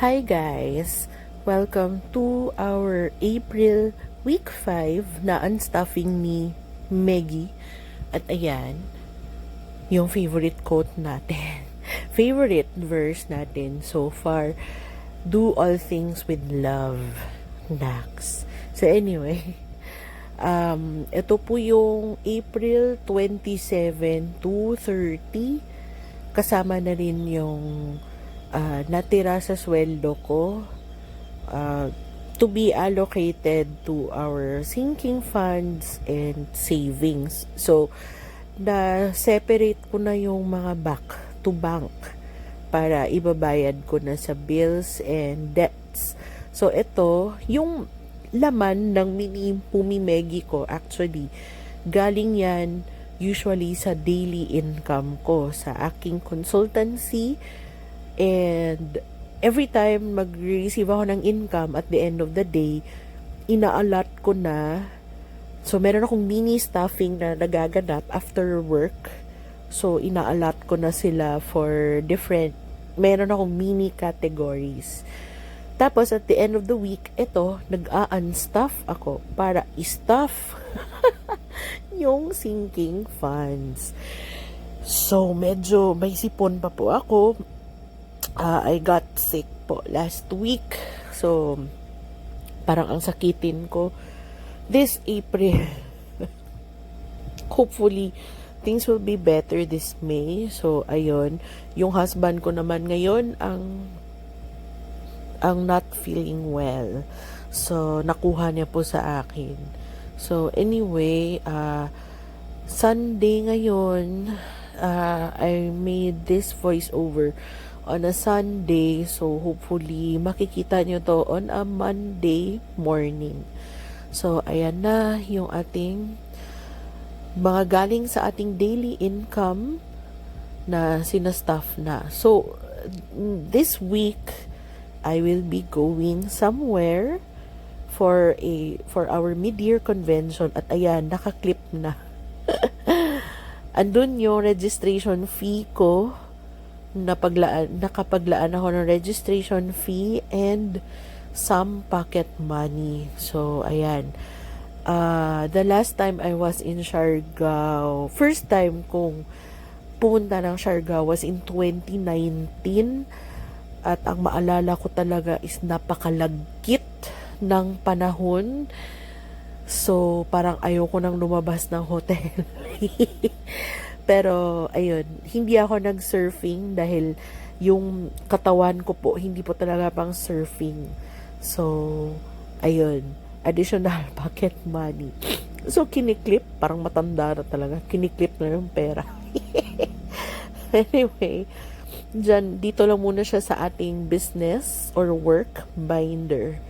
Hi guys! Welcome to our April week 5 na unstuffing ni Meggy. At ayan, yung favorite quote natin. Favorite verse natin so far. Do all things with love. Nax. So anyway, ito po yung April 27 to 30. Kasama na rin yung natira sa sweldo ko to be allocated to our sinking funds and savings. So, na-separate ko na yung mga back to bank para ibabayad ko na sa bills and debts. So, ito, yung laman ng mini pumimegi ko, actually, galing yan usually sa daily income ko, sa aking consultancy. And every time mag-receive ako ng income at the end of the day, ina-allot ko na. So, meron akong mini staffing na nagaganap after work. So, ina-allot ko na sila for different, meron akong mini categories. Tapos, at the end of the week, ito, nag-a-unstuff ako para i-stuff yung sinking funds. So, medyo may sipon pa po ako. I got sick po last week. So, parang ang sakitin ko this April. Hopefully, things will be better this May. So, ayun. Yung husband ko naman ngayon ang not feeling well. So, nakuha niya po sa akin. So, anyway, Sunday ngayon, I made this voiceover on a Sunday. So, hopefully, makikita nyo to on a Monday morning. So, ayan na yung ating mga galing sa ating daily income na sinastaff na. So, this week, I will be going somewhere for our mid-year convention. At ayan, nakaklip na. Andun yung registration fee ko. Nakapaglaan ako ng registration fee and some pocket money. So, ayan. The last time I was in Siargao, first time kong pumunta ng Siargao was in 2019. At ang maalala ko talaga is napakalagkit ng panahon. So, parang ayoko nang lumabas ng hotel. Pero, ayun, hindi ako nag-surfing dahil yung katawan ko po, hindi po talaga pang surfing. So, ayun, additional pocket money. So, kiniklip, parang matanda na talaga, kiniklip na yung pera. Anyway, dito lang muna siya sa ating business or work binder.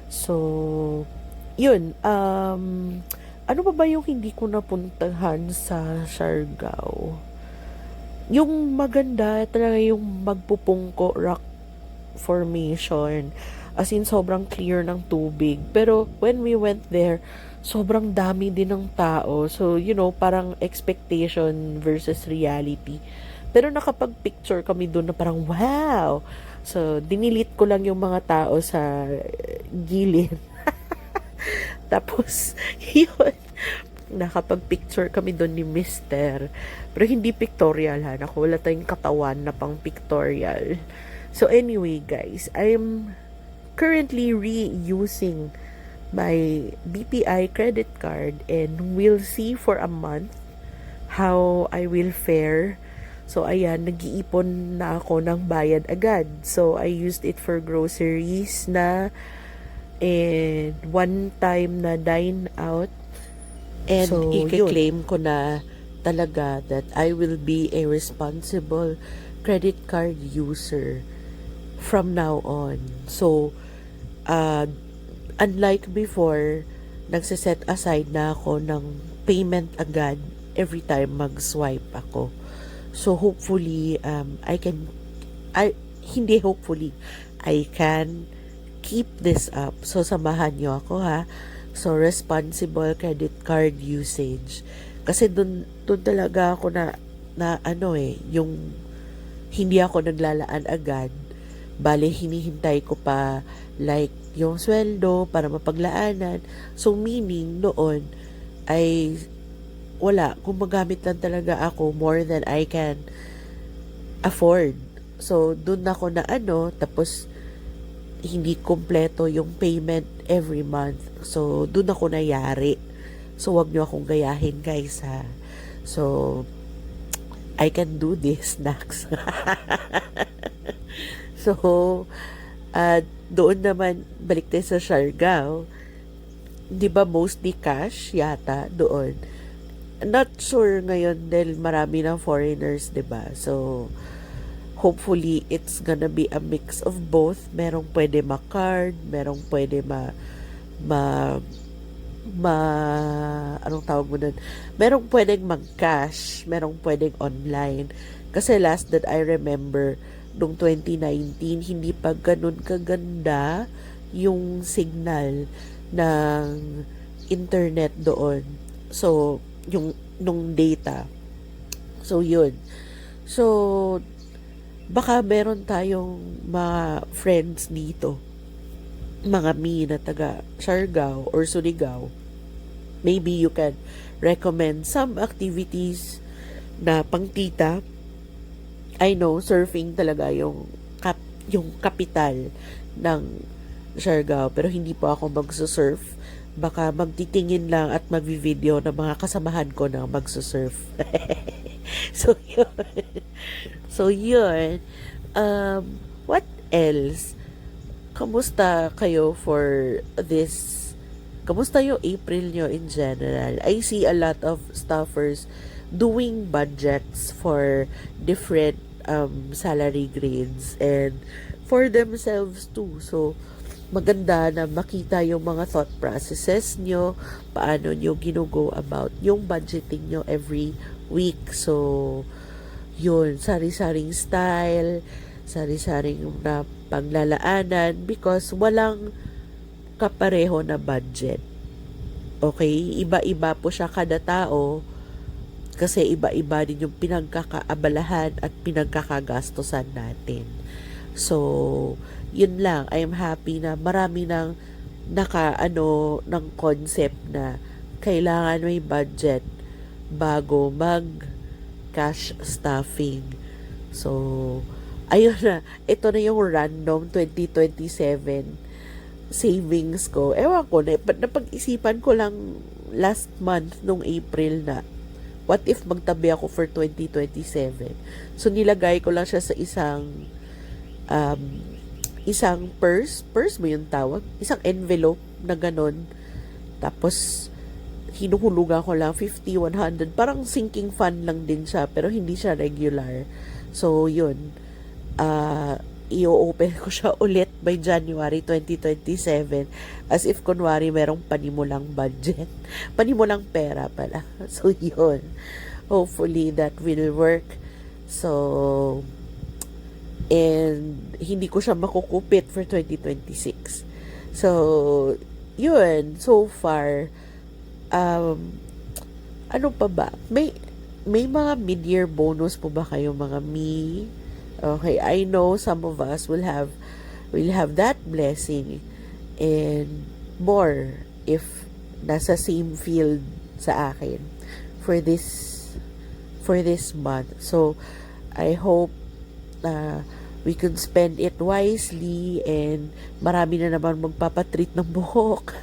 So, yun, ano pa ba yung hindi ko napuntahan sa Siargao? Yung maganda talaga yung Magpupungko Rock Formation. As in, sobrang clear ng tubig. Pero, when we went there, sobrang dami din ng tao. So, parang expectation versus reality. Pero nakapag-picture kami doon na parang, wow! So, dinilit ko lang yung mga tao sa gilid. Tapos, yun, nakapag-picture kami doon ni Mister. Pero hindi pictorial ha. Wala tayong katawan na pang pictorial. So anyway guys, I'm currently reusing my BPI credit card and we'll see for a month how I will fare. So ayan, nag-iipon na ako ng bayad agad. So I used it for groceries na and one time na dine out. And so, i-claim ko na talaga that I will be a responsible credit card user from now on. So, unlike before, nagsiset aside na ako ng payment agad every time mag-swipe ako. So, hopefully, I can keep this up. So, samahan nyo ako ha. So, responsible credit card usage. Kasi dun talaga ako na yung hindi ako naglalaan agad Bale, hinihintay ko pa like yung sweldo para mapaglaanan. So, meaning noon ay wala. Gumagamit lang talaga ako more than I can afford. So, dun ako na tapos hindi kompleto yung payment every month. So, dun ako nayari. So, wag nyo akong gayahin, guys, ha. So, I can do this, Nax. So, doon naman, balik tayo sa Siargao. Di ba mostly cash yata doon? Not sure ngayon dahil marami ng foreigners, di ba? So, hopefully, it's gonna be a mix of both. Merong pwede ma-card, merong pwede anong tawag mo nun? Merong pwedeng mag-cash, merong pwedeng online. Kasi last that I remember, noong 2019, hindi pa ganun kaganda yung signal ng internet doon. So, nung data. So, yun. So, baka meron tayong mga friends dito, mga na taga Siargao or Surigao. Maybe you can recommend some activities na pangtita. I know surfing talaga yung kapital ng Siargao, pero hindi po ako magsusurf. Baka magtitingin lang at magvi-video ng mga kasamahan ko na magsusurf. So yun. So yun. What else? Kamusta kayo for this? Kamusta yung April nyo in general? I see a lot of staffers doing budgets for different salary grades and for themselves too. So, maganda na makita yung mga thought processes nyo, paano nyo ginugo about yung budgeting nyo every week. So, yun, sari-saring style, sari-saring na paglalaanan because walang kapareho na budget. Okay? Iba-iba po siya kada tao kasi iba-iba din yung pinagkakaabalahan at pinagkakagastosan natin. So, yun lang. I am happy na marami ng ng concept na kailangan may budget bago mag-cash stuffing. So, ayun na. Ito na yung random 2027 savings ko. Ewan ko, napag-isipan ko lang last month nung April na what if magtabi ako for 2027? So, nilagay ko lang siya sa isang purse mo yung tawag, isang envelope na ganon. Tapos, hinuhulugan ko lang 50, 100, parang sinking fund lang din siya, pero hindi siya regular. So, yun. I-open ko siya ulit by January 2027 as if kunwari merong panimulang budget. Panimulang pera pala. So, yun. Hopefully, that will work. So, and hindi ko siya makukupit for 2026. So, yun. So far, ano pa ba? May mga mid-year bonus po ba kayo mga me? Okay, I know some of us will have that blessing and more if nasa same field sa akin for this month. So I hope we could spend it wisely and marami na naman magpapatreat ng buhok.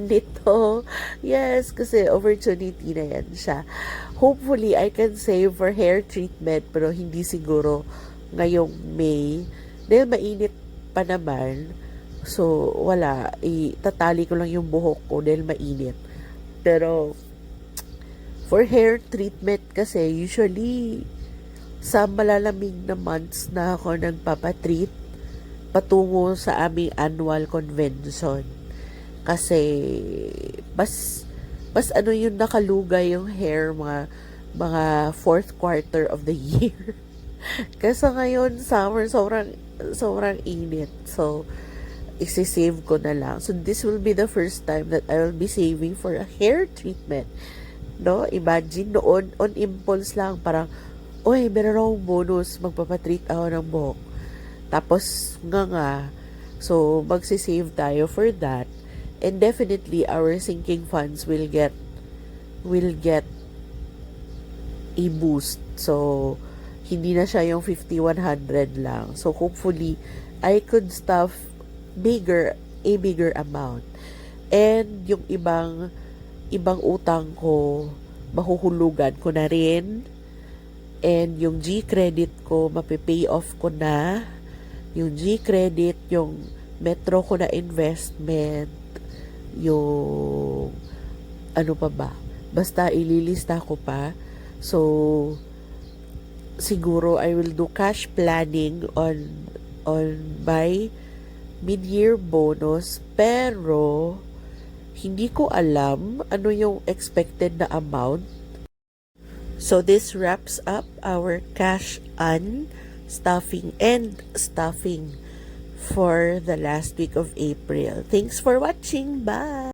Nito. Yes, kasi opportunity na yan siya. Hopefully, I can save for hair treatment pero hindi siguro ngayong May. Dahil mainit pa naman. So, wala. Itatali ko lang yung buhok ko dahil mainit. Pero, for hair treatment kasi, usually, sa malalamig na months na ako nagpapatreat patungo sa aming annual convention. Kasi mas ano yung nakalugay yung hair mga fourth quarter of the year. Kasi ngayon summer sobrang init. So isi-save ko na lang. So this will be the first time that I will be saving for a hair treatment. No? Imagine noon on impulse lang parang meron akong bonus magpapatreat ako ng buhok. Tapos nga, so magsisave tayo for that. And definitely our sinking funds will get a boost. So hindi na siya yung 50-100 lang. So hopefully I could stuff a bigger amount. And yung ibang utang ko, mahuhulugan ko na rin. And yung G-credit ko, mapipay off ko na. Yung G-credit, yung Metro ko na investment, yung ano pa ba? Basta ililista ko pa. So, siguro I will do cash planning on my mid-year bonus, pero hindi ko alam ano yung expected na amount. So this wraps up our cash stuffing for the last week of April. Thanks for watching. Bye!